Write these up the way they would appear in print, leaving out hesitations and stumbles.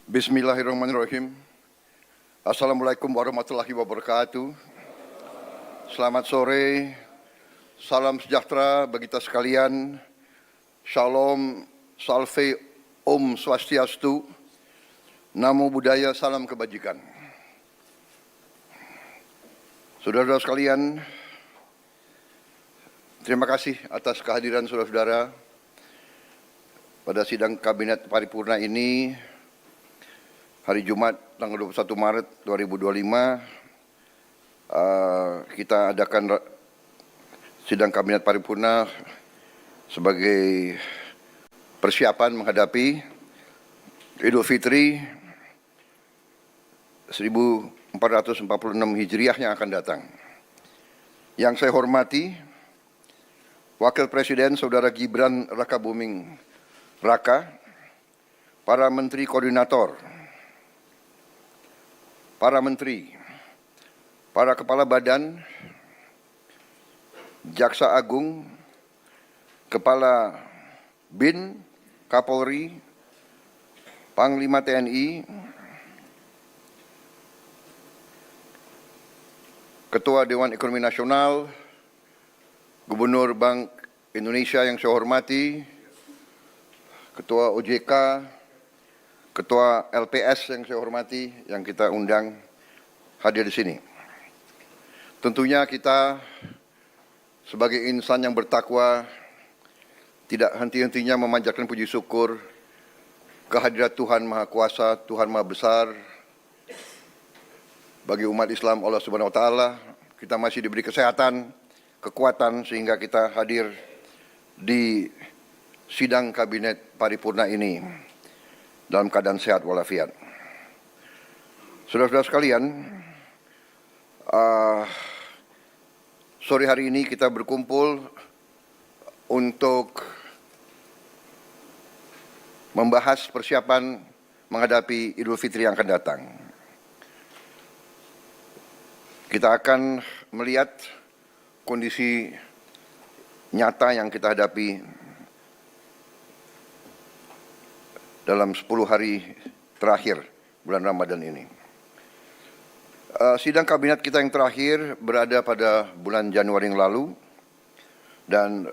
Bismillahirrahmanirrahim. Assalamualaikum warahmatullahi wabarakatuh. Selamat sore, salam sejahtera bagi kita sekalian. Shalom, salve, Om Swastiastu, Namo Buddhaya, salam kebajikan. Saudara-saudara sekalian, terima kasih atas kehadiran saudara-saudara pada sidang Kabinet Paripurna ini. Hari Jumat tanggal 21 Maret 2025 kita adakan sidang Kabinet Paripurna sebagai persiapan menghadapi Idul Fitri 1446 Hijriah yang akan datang. Yang saya hormati Wakil Presiden Saudara Gibran Rakabuming Raka, para Menteri Koordinator, para Menteri, para Kepala Badan, Jaksa Agung, Kepala BIN, Kapolri, Panglima TNI, Ketua Dewan Ekonomi Nasional, Gubernur Bank Indonesia yang saya hormati, Ketua OJK, Ketua LPS yang saya hormati, yang kita undang hadir di sini. Tentunya kita sebagai insan yang bertakwa tidak henti-hentinya memanjatkan puji syukur kehadirat Tuhan Maha Kuasa, Tuhan Maha Besar. Bagi umat Islam Allah Subhanahu wa taala, kita masih diberi kesehatan, kekuatan sehingga kita hadir di sidang Kabinet Paripurna ini dalam keadaan sehat walafiat. Saudara-saudara sekalian, sore hari ini kita berkumpul untuk membahas persiapan menghadapi Idul Fitri yang akan datang. Kita akan melihat kondisi nyata yang kita hadapi dalam 10 hari terakhir bulan Ramadan ini. Sidang kabinet kita yang terakhir berada pada bulan Januari yang lalu, dan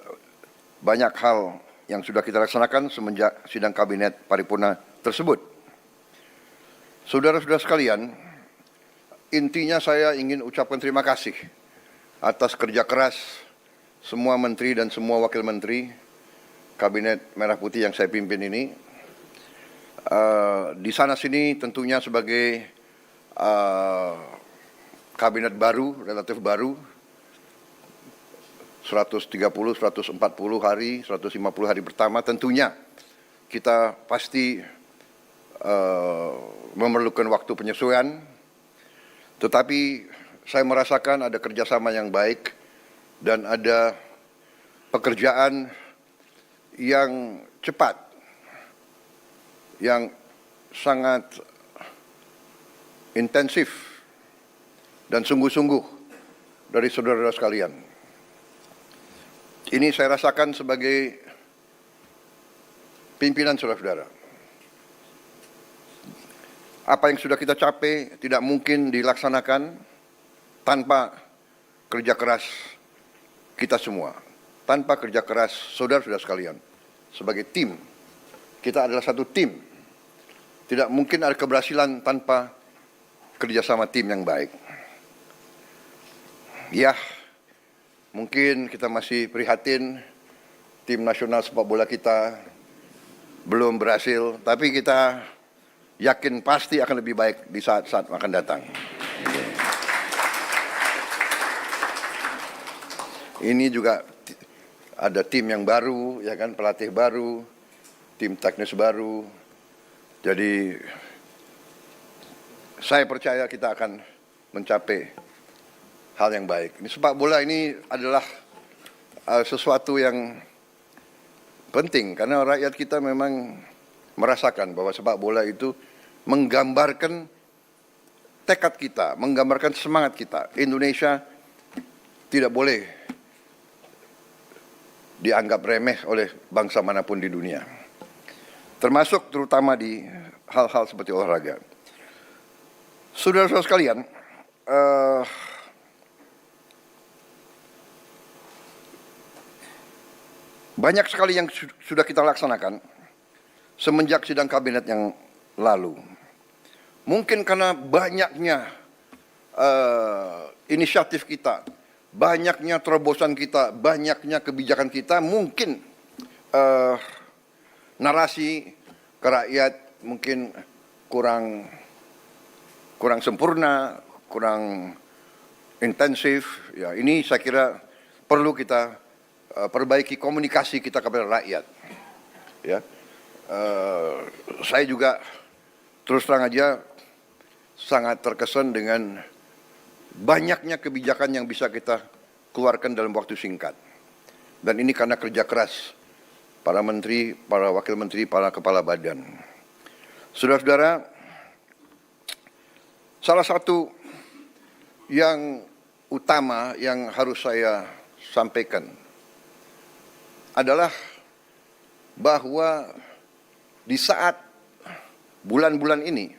banyak hal yang sudah kita laksanakan semenjak sidang kabinet paripurna tersebut. Saudara-saudara sekalian, intinya saya ingin ucapkan terima kasih atas kerja keras semua menteri dan semua wakil menteri Kabinet Merah Putih yang saya pimpin ini. Di sana sini tentunya sebagai kabinet baru, relatif baru, 130, 140 hari, 150 hari pertama, tentunya kita pasti memerlukan waktu penyesuaian, tetapi saya merasakan ada kerjasama yang baik dan ada pekerjaan yang cepat, yang sangat intensif dan sungguh-sungguh dari saudara-saudara sekalian. Ini saya rasakan sebagai pimpinan saudara-saudara. Apa yang sudah kita capai tidak mungkin dilaksanakan tanpa kerja keras kita semua, tanpa kerja keras saudara-saudara sekalian. Sebagai tim, kita adalah satu tim. Tidak mungkin ada keberhasilan tanpa kerjasama tim yang baik. Ya, mungkin kita masih prihatin tim nasional sepak bola kita belum berhasil, tapi kita yakin pasti akan lebih baik di saat-saat akan datang. Ini juga ada tim yang baru, ya kan, pelatih baru, tim teknis baru. Jadi saya percaya kita akan mencapai hal yang baik. Ini sepak bola ini adalah sesuatu yang penting karena rakyat kita memang merasakan bahwa sepak bola itu menggambarkan tekad kita, menggambarkan semangat kita. Indonesia tidak boleh dianggap remeh oleh bangsa manapun di dunia. Termasuk terutama di hal-hal seperti olahraga. Saudara-saudara sekalian, banyak sekali yang sudah kita laksanakan semenjak sidang kabinet yang lalu. Mungkin karena banyaknya inisiatif kita, banyaknya terobosan kita, banyaknya kebijakan kita, mungkin narasi ke rakyat mungkin kurang sempurna, kurang intensif. Ya, ini saya kira perlu kita perbaiki komunikasi kita kepada rakyat. Ya, saya juga terus terang aja sangat terkesan dengan banyaknya kebijakan yang bisa kita keluarkan dalam waktu singkat. Dan ini karena kerja keras para menteri, para wakil menteri, para kepala badan. Saudara-saudara, salah satu yang utama yang harus saya sampaikan adalah bahwa di saat bulan-bulan ini,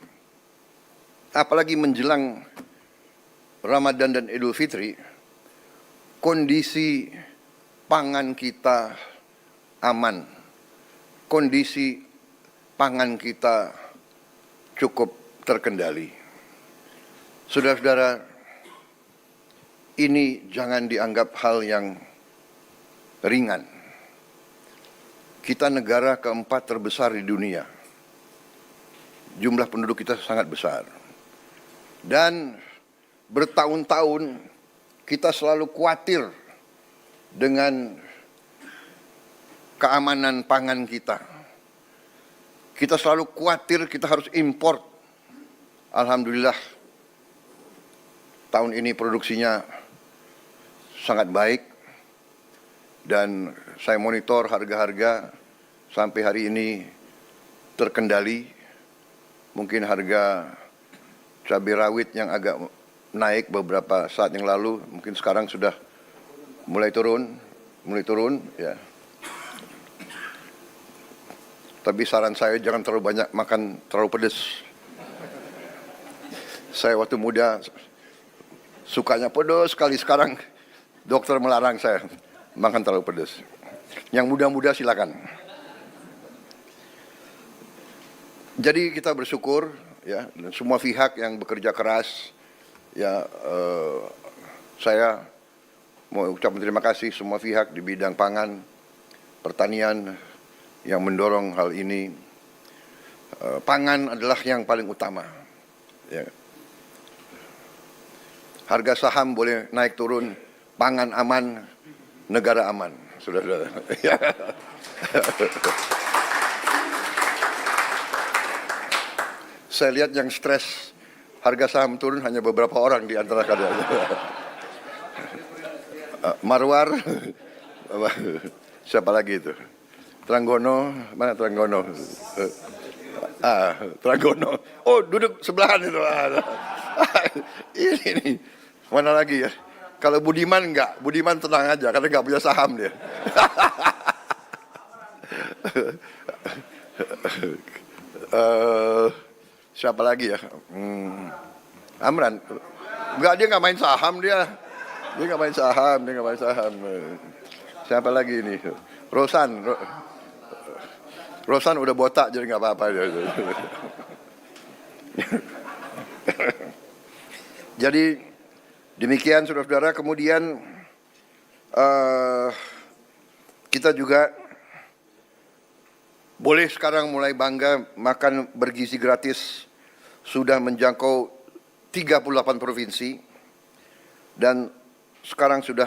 apalagi menjelang Ramadan dan Idul Fitri, kondisi pangan kita aman, kondisi pangan kita cukup terkendali. Saudara-saudara, ini jangan dianggap hal yang ringan. Kita negara keempat terbesar di dunia. Jumlah penduduk kita sangat besar. Dan bertahun-tahun kita selalu khawatir dengan keamanan pangan kita. Kita selalu khawatir kita harus import. Alhamdulillah tahun ini produksinya sangat baik dan saya monitor harga-harga sampai hari ini terkendali. Mungkin harga cabai rawit yang agak naik beberapa saat yang lalu, mungkin sekarang sudah mulai turun ya. Tapi saran saya jangan terlalu banyak makan terlalu pedas. Saya waktu muda sukanya pedas sekali, sekarang dokter melarang saya makan terlalu pedas. Yang muda-muda silakan. Jadi kita bersyukur ya, dan semua pihak yang bekerja keras ya, saya mau ucapkan terima kasih semua pihak di bidang pangan, pertanian yang mendorong hal ini. Pangan adalah yang paling utama. Ya. Harga saham boleh naik turun, pangan aman, negara aman. Saudara-saudara. Saya lihat yang stres harga saham turun hanya beberapa orang di antara kalian. Marwar, siapa lagi itu? Tranggono, mana Tranggono? Tranggono. Oh, duduk sebelahan itu. Ini nih, mana lagi ya? Kalau Budiman enggak, Budiman tenang aja karena enggak punya saham dia. Siapa lagi ya? Amran. Enggak, dia enggak main saham dia. Dia enggak main saham. Siapa lagi ini? Rosan udah botak jadi enggak apa-apa dia. Jadi demikian saudara-saudara. Kemudian kita juga boleh sekarang mulai bangga makan bergizi gratis sudah menjangkau 38 provinsi dan sekarang sudah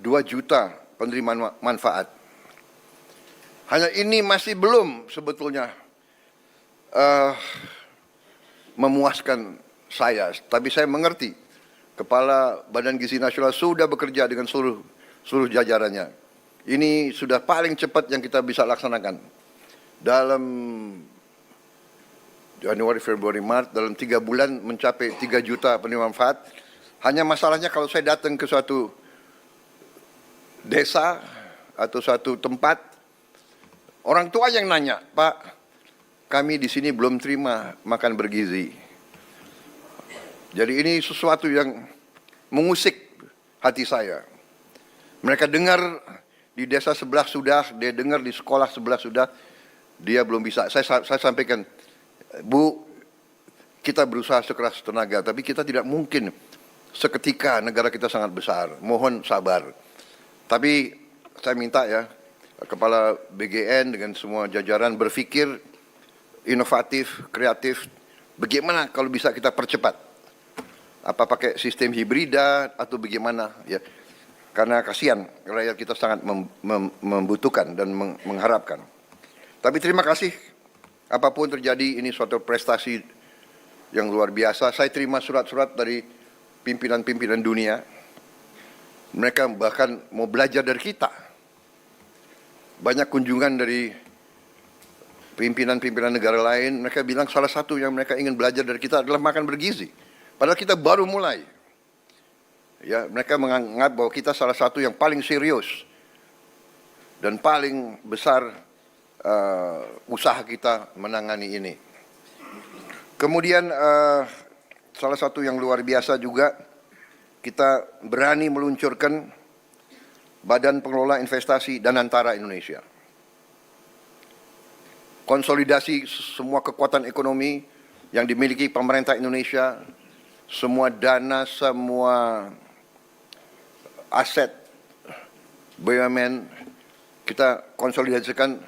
2 juta penerima manfaat. Hanya ini masih belum sebetulnya memuaskan saya, tapi saya mengerti Kepala Badan Gizi Nasional sudah bekerja dengan seluruh jajarannya. Ini sudah paling cepat yang kita bisa laksanakan. Dalam Januari, Februari, Maret, dalam 3 bulan mencapai 3 juta penerima manfaat. Hanya masalahnya kalau saya datang ke suatu desa atau suatu tempat, orang tua yang nanya, Pak, kami di sini belum terima makan bergizi. Jadi ini sesuatu yang mengusik hati saya. Mereka dengar di desa sebelah sudah, dia dengar di sekolah sebelah sudah, dia belum bisa. Saya sampaikan, Bu, kita berusaha sekeras tenaga, tapi kita tidak mungkin seketika, negara kita sangat besar. Mohon sabar. Tapi saya minta ya, Kepala BGN dengan semua jajaran berpikir inovatif, kreatif. Bagaimana kalau bisa kita percepat? Apa pakai sistem hibrida atau bagaimana? Ya, karena kasihan rakyat kita sangat membutuhkan dan mengharapkan. Tapi terima kasih. Apapun terjadi, ini suatu prestasi yang luar biasa. Saya terima surat-surat dari pimpinan-pimpinan dunia. Mereka bahkan mau belajar dari kita. Banyak kunjungan dari pimpinan-pimpinan negara lain, mereka bilang salah satu yang mereka ingin belajar dari kita adalah makan bergizi. Padahal kita baru mulai. Ya, mereka menganggap bahwa kita salah satu yang paling serius dan paling besar usaha kita menangani ini. Kemudian salah satu yang luar biasa juga, kita berani meluncurkan Badan Pengelola Investasi Danantara Indonesia. Konsolidasi semua kekuatan ekonomi yang dimiliki pemerintah Indonesia, semua dana, semua aset BUMN, kita konsolidasikan.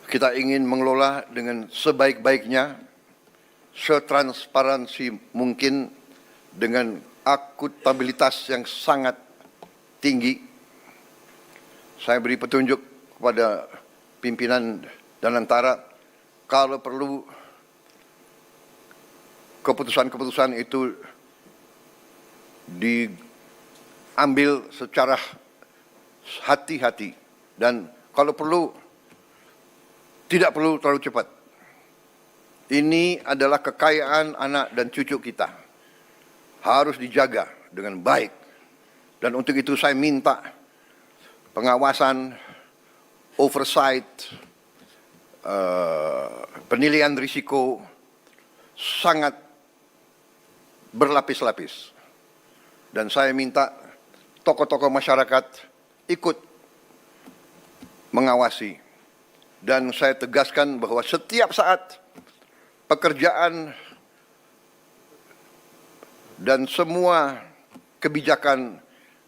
Kita ingin mengelola dengan sebaik-baiknya, setransparansi mungkin, dengan akuntabilitas yang sangat tinggi. Saya beri petunjuk kepada pimpinan Danantara, kalau perlu keputusan-keputusan itu diambil secara hati-hati, dan kalau perlu tidak perlu terlalu cepat. Ini adalah kekayaan anak dan cucu kita, harus dijaga dengan baik. Dan untuk itu saya minta pengawasan, oversight, penilaian risiko sangat berlapis-lapis. Dan saya minta tokoh-tokoh masyarakat ikut mengawasi. Dan saya tegaskan bahwa setiap saat pekerjaan dan semua kebijakan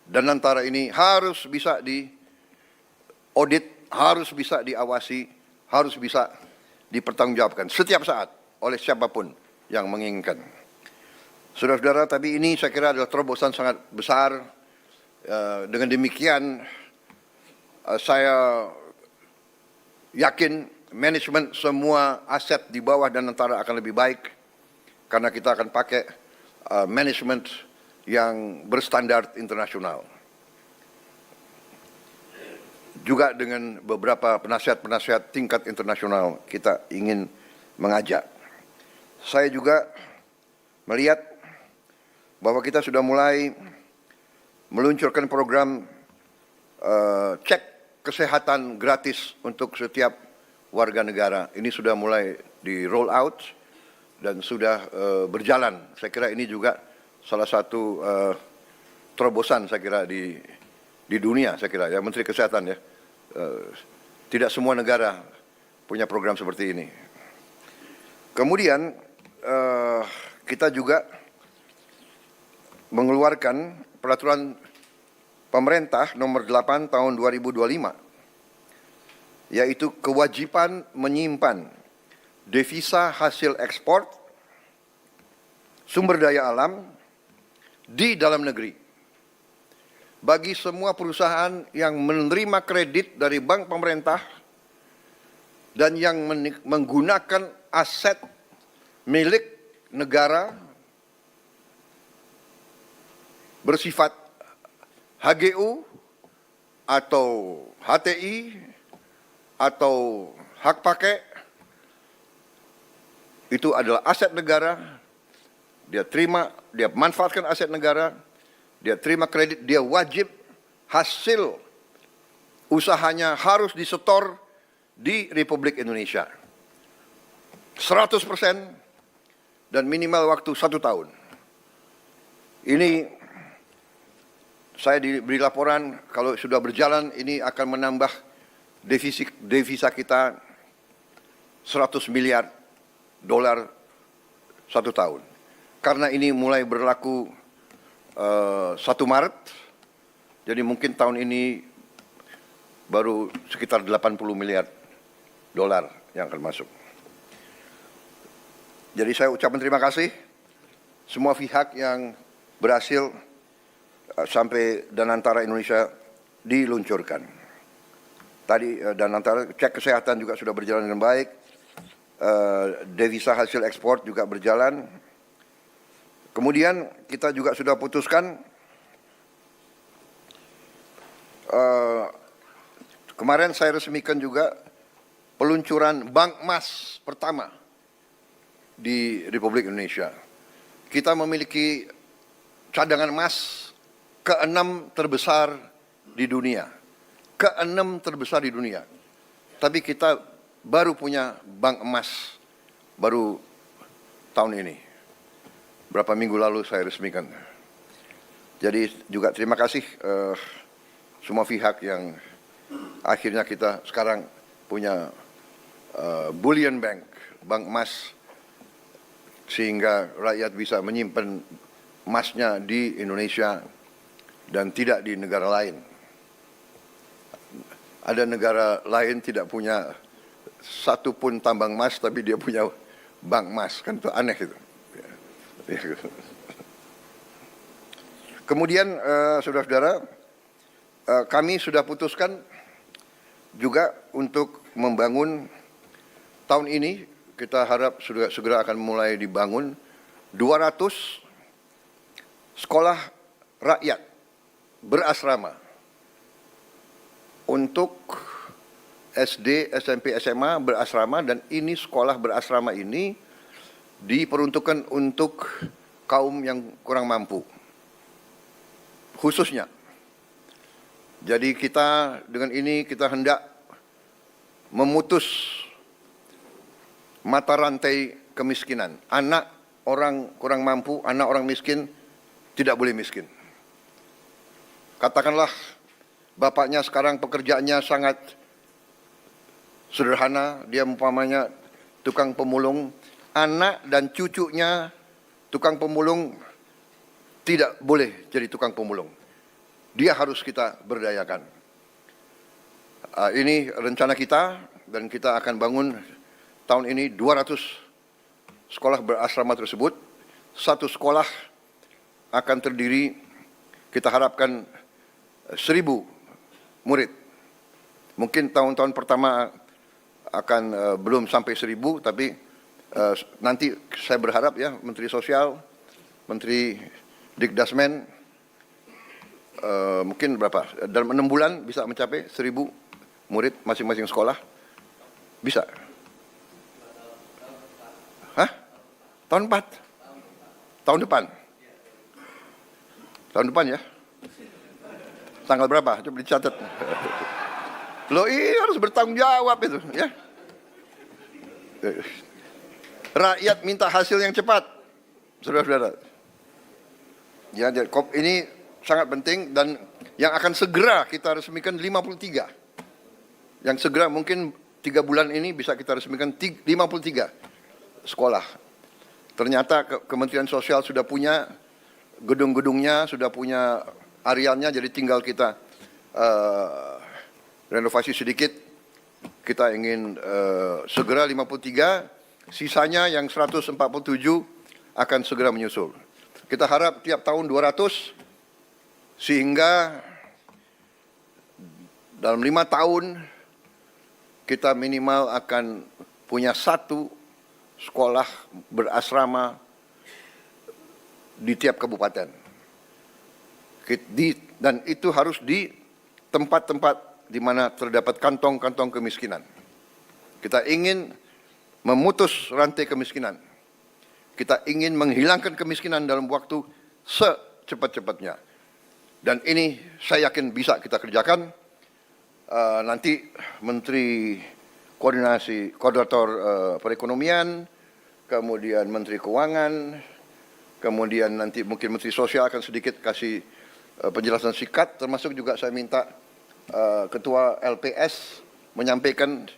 Danantara ini harus bisa diaudit, harus bisa diawasi, harus bisa dipertanggungjawabkan setiap saat oleh siapapun yang menginginkan. Saudara-saudara, tapi ini saya kira adalah terobosan sangat besar. Dengan demikian, saya yakin manajemen semua aset di bawah Danantara akan lebih baik, karena kita akan pakai manajemen yang berstandar internasional. Juga dengan beberapa penasihat-penasihat tingkat internasional kita ingin mengajak. Saya juga melihat bahwa kita sudah mulai meluncurkan program cek kesehatan gratis untuk setiap warga negara. Ini sudah mulai di roll out dan sudah berjalan. Saya kira ini juga salah satu terobosan saya kira di dunia, saya kira ya, Menteri Kesehatan ya. Tidak semua negara punya program seperti ini. Kemudian kita juga mengeluarkan peraturan pemerintah nomor 8 tahun 2025, yaitu kewajiban menyimpan devisa hasil ekspor, sumber daya alam di dalam negeri. Bagi semua perusahaan yang menerima kredit dari bank pemerintah dan yang menggunakan aset milik negara bersifat HGU atau HTI atau hak pakai, itu adalah aset negara. Dia terima, dia manfaatkan aset negara, dia terima kredit, dia wajib hasil usahanya harus disetor di Republik Indonesia. 100% dan minimal waktu 1 tahun. Ini saya diberi laporan kalau sudah berjalan ini akan menambah devisa kita 100 miliar dolar 1 tahun. Karena ini mulai berlaku 1 Maret, jadi mungkin tahun ini baru sekitar 80 miliar dolar yang akan masuk. Jadi saya ucapkan terima kasih semua pihak yang berhasil sampai Danantara Indonesia diluncurkan. Tadi Danantara cek kesehatan juga sudah berjalan dengan baik, devisa hasil ekspor juga berjalan. Kemudian kita juga sudah putuskan kemarin saya resmikan juga peluncuran bank emas pertama di Republik Indonesia. Kita memiliki cadangan emas ke-6 terbesar di dunia. Ke-6 terbesar di dunia. Tapi kita baru punya bank emas baru tahun ini. Berapa minggu lalu saya resmikan. Jadi juga terima kasih semua pihak yang akhirnya kita sekarang punya bullion bank, bank emas, sehingga rakyat bisa menyimpan emasnya di Indonesia dan tidak di negara lain. Ada negara lain tidak punya satu pun tambang emas, tapi dia punya bank emas, kan itu aneh itu. Kemudian saudara-saudara, kami sudah putuskan juga untuk membangun tahun ini. Kita harap sudah segera akan mulai dibangun 200 sekolah rakyat berasrama untuk SD, SMP, SMA berasrama, dan ini sekolah berasrama ini diperuntukkan untuk kaum yang kurang mampu khususnya. Jadi kita dengan ini kita hendak memutus mata rantai kemiskinan. Anak orang kurang mampu, anak orang miskin tidak boleh miskin. Katakanlah bapaknya sekarang pekerjaannya sangat sederhana, dia umpamanya tukang pemulung, anak dan cucunya tukang pemulung tidak boleh jadi tukang pemulung. Dia harus kita berdayakan. Ini rencana kita dan kita akan bangun tahun ini 200 sekolah berasrama tersebut. Satu sekolah akan terdiri, kita harapkan 1.000 murid. Mungkin tahun-tahun pertama akan belum sampai 1.000, tapi nanti saya berharap ya Menteri Sosial, Menteri Dikdasmen, mungkin berapa, dalam 6 bulan bisa mencapai 1.000 murid masing-masing sekolah. Bisa. Hah? Tahun 4? Tahun depan? Tahun depan ya? Tanggal berapa? Coba dicatat. Loh, ini harus bertanggung jawab itu, ya. Rakyat minta hasil yang cepat, saudara-saudara. Ya, ini sangat penting dan yang akan segera kita resmikan 53. Yang segera mungkin 3 bulan ini bisa kita resmikan 53 sekolah. Ternyata Kementerian Sosial sudah punya gedung-gedungnya, sudah punya arealnya, jadi tinggal kita renovasi sedikit. Kita ingin segera 53, sisanya yang 147 akan segera menyusul. Kita harap tiap tahun 200, sehingga dalam 5 tahun kita minimal akan punya 1 sekolah berasrama di tiap kabupaten. Dan itu harus di tempat-tempat di mana terdapat kantong-kantong kemiskinan. Kita ingin memutus rantai kemiskinan. Kita ingin menghilangkan kemiskinan dalam waktu secepat-cepatnya. Dan ini saya yakin bisa kita kerjakan. Nanti Menteri Koordinator Perekonomian, kemudian Menteri Keuangan, kemudian nanti mungkin Menteri Sosial akan sedikit kasih penjelasan singkat, termasuk juga saya minta Ketua LPS menyampaikan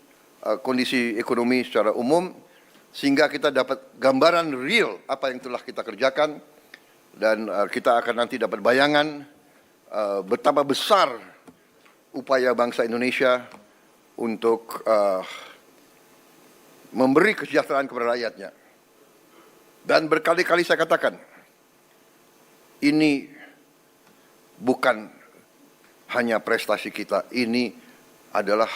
kondisi ekonomi secara umum, sehingga kita dapat gambaran real apa yang telah kita kerjakan, dan kita akan nanti dapat bayangan betapa besar upaya bangsa Indonesia untuk memberi kesejahteraan kepada rakyatnya. Dan berkali-kali saya katakan, ini bukan hanya prestasi kita, ini adalah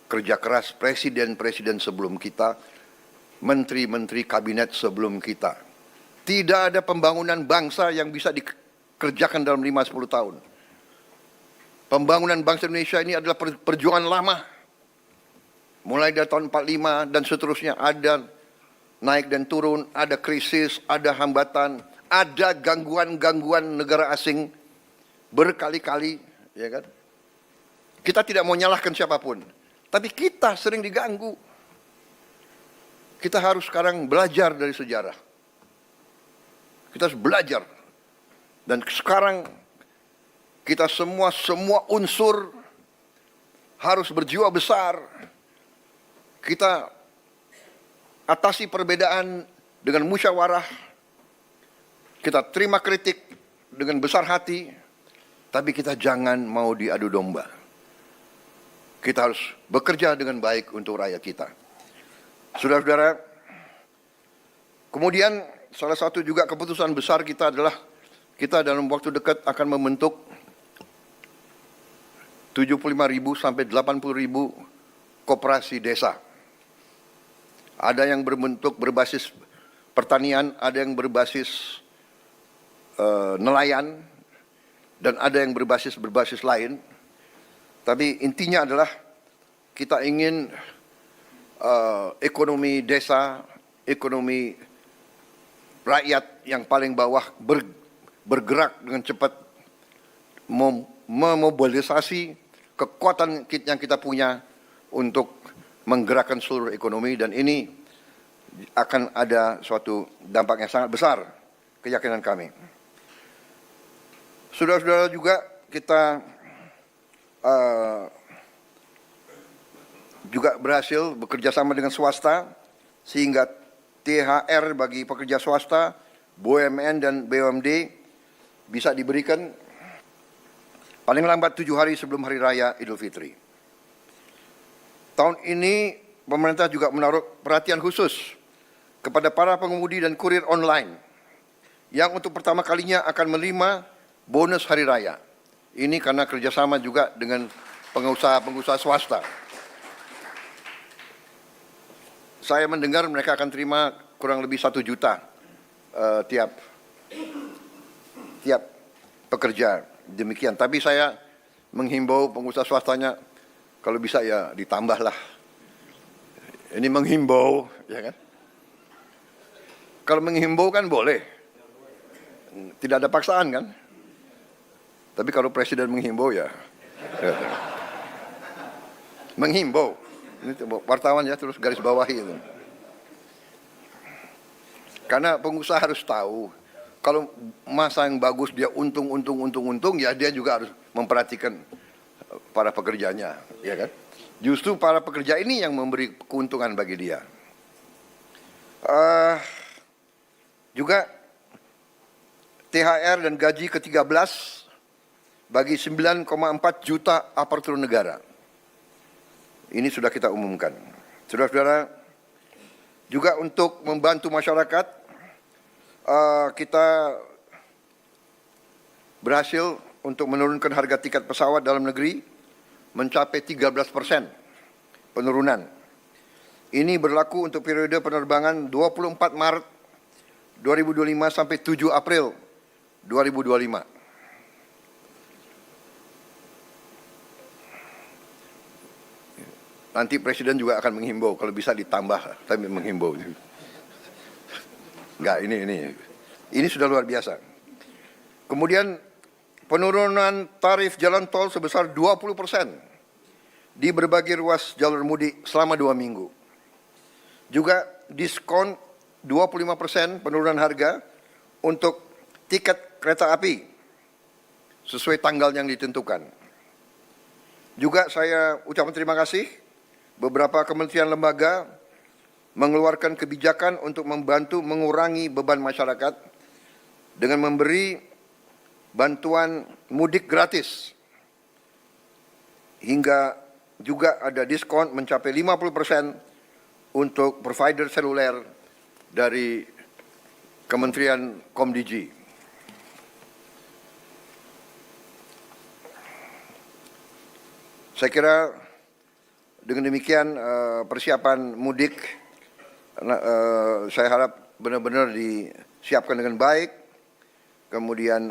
kerja keras presiden-presiden sebelum kita, menteri-menteri kabinet sebelum kita. Tidak ada pembangunan bangsa yang bisa dikerjakan dalam 5-10 tahun. Pembangunan bangsa Indonesia ini adalah perjuangan lama. Mulai dari tahun 45 dan seterusnya, ada naik dan turun, ada krisis, ada hambatan, ada gangguan-gangguan negara asing berkali-kali, ya kan? Kita tidak mau nyalahkan siapapun, tapi kita sering diganggu. Kita harus sekarang belajar dari sejarah. Kita harus belajar. Dan sekarang kita semua unsur harus berjiwa besar. Kita atasi perbedaan dengan musyawarah. Kita terima kritik dengan besar hati, tapi kita jangan mau diadu domba. Kita harus bekerja dengan baik untuk rakyat kita. Saudara-saudara, kemudian salah satu juga keputusan besar kita adalah kita dalam waktu dekat akan membentuk 75.000 sampai 80.000 koperasi desa. Ada yang berbentuk berbasis pertanian, ada yang berbasis nelayan, dan ada yang berbasis lain. Tapi intinya adalah kita ingin ekonomi desa, ekonomi rakyat yang paling bawah bergerak dengan cepat, memobilisasi kekuatan yang kita punya untuk menggerakkan seluruh ekonomi, dan ini akan ada suatu dampak yang sangat besar, keyakinan kami. Saudara-saudara, juga kita juga berhasil bekerja sama dengan swasta, sehingga THR bagi pekerja swasta, BUMN dan BUMD bisa diberikan paling lambat 7 hari sebelum Hari Raya Idul Fitri. Tahun ini pemerintah juga menaruh perhatian khusus kepada para pengemudi dan kurir online yang untuk pertama kalinya akan menerima bonus Hari Raya. Ini karena kerjasama juga dengan pengusaha-pengusaha swasta. Saya mendengar mereka akan terima kurang lebih 1 juta tiap pekerja, demikian. Tapi saya menghimbau pengusaha swastanya, kalau bisa ya ditambahlah. Ini menghimbau, ya kan? Kalau menghimbau kan boleh, tidak ada paksaan kan? Tapi kalau presiden menghimbau ya, menghimbau. Ini wartawan ya, terus garis bawahi itu. Karena pengusaha harus tahu, kalau masa yang bagus dia untung, ya dia juga harus memperhatikan para pekerjanya, ya kan? Justru para pekerja ini yang memberi keuntungan bagi dia. Juga THR dan gaji ke-13 bagi 9,4 juta aparatur negara. Ini sudah kita umumkan. Saudara-saudara, juga untuk membantu masyarakat, kita berhasil untuk menurunkan harga tiket pesawat dalam negeri mencapai 13% penurunan. Ini berlaku untuk periode penerbangan 24 Maret 2025 sampai 7 April 2025. Nanti Presiden juga akan menghimbau, kalau bisa ditambah, tapi menghimbau. Enggak, ini sudah luar biasa. Kemudian penurunan tarif jalan tol sebesar 20% di berbagai ruas jalur mudik selama 2 minggu. Juga diskon 25% penurunan harga untuk tiket kereta api sesuai tanggal yang ditentukan. Juga saya ucapkan terima kasih beberapa kementerian lembaga mengeluarkan kebijakan untuk membantu mengurangi beban masyarakat dengan memberi bantuan mudik gratis hingga juga ada diskon mencapai 50% untuk provider seluler dari Kementerian Komdigi. Saya kira dengan demikian persiapan mudik saya harap benar-benar disiapkan dengan baik. Kemudian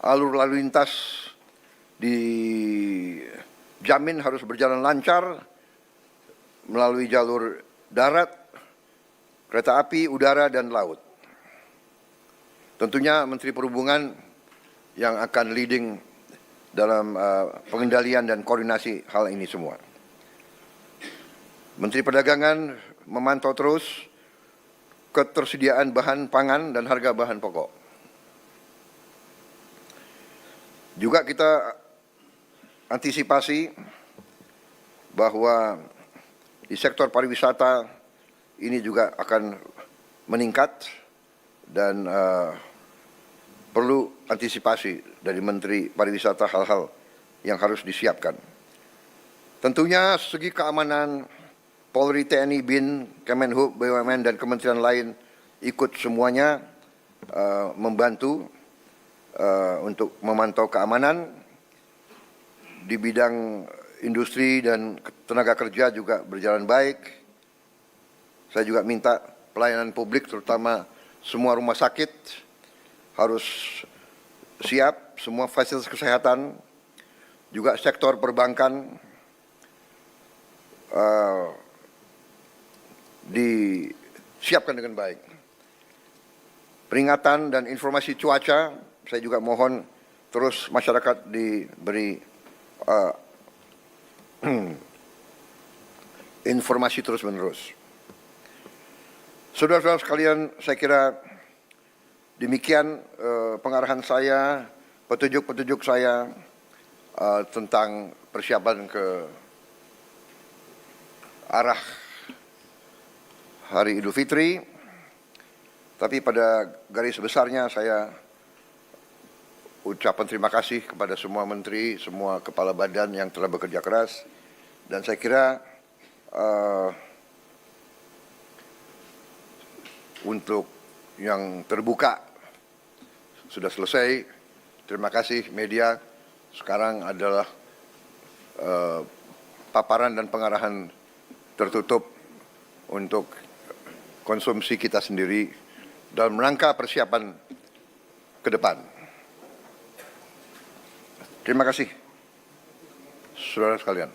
alur lalu lintas dijamin harus berjalan lancar melalui jalur darat, kereta api, udara, dan laut. Tentunya Menteri Perhubungan yang akan leading dalam pengendalian dan koordinasi hal ini semua. Menteri Perdagangan memantau terus ketersediaan bahan pangan dan harga bahan pokok. Juga kita antisipasi bahwa di sektor pariwisata ini juga akan meningkat dan perlu antisipasi dari Menteri Pariwisata hal-hal yang harus disiapkan. Tentunya segi keamanan Polri, TNI, BIN, Kemenhub, BUMN, dan kementerian lain ikut semuanya membantu untuk memantau keamanan. Di bidang industri dan tenaga kerja juga berjalan baik. Saya juga minta pelayanan publik terutama semua rumah sakit harus siap, semua fasilitas kesehatan, juga sektor perbankan disiapkan dengan baik. Peringatan dan informasi cuaca, saya juga mohon terus masyarakat diberi informasi terus-menerus. Saudara-saudara sekalian, saya kira demikian pengarahan saya, petunjuk-petunjuk saya tentang persiapan ke arah Hari Idul Fitri. Tapi pada garis besarnya saya ucapan terima kasih kepada semua menteri, semua kepala badan yang telah bekerja keras. Dan saya kira untuk yang terbuka sudah selesai. Terima kasih media. Sekarang adalah paparan dan pengarahan tertutup untuk konsumsi kita sendiri dalam rangka persiapan ke depan. Terima kasih, saudara sekalian.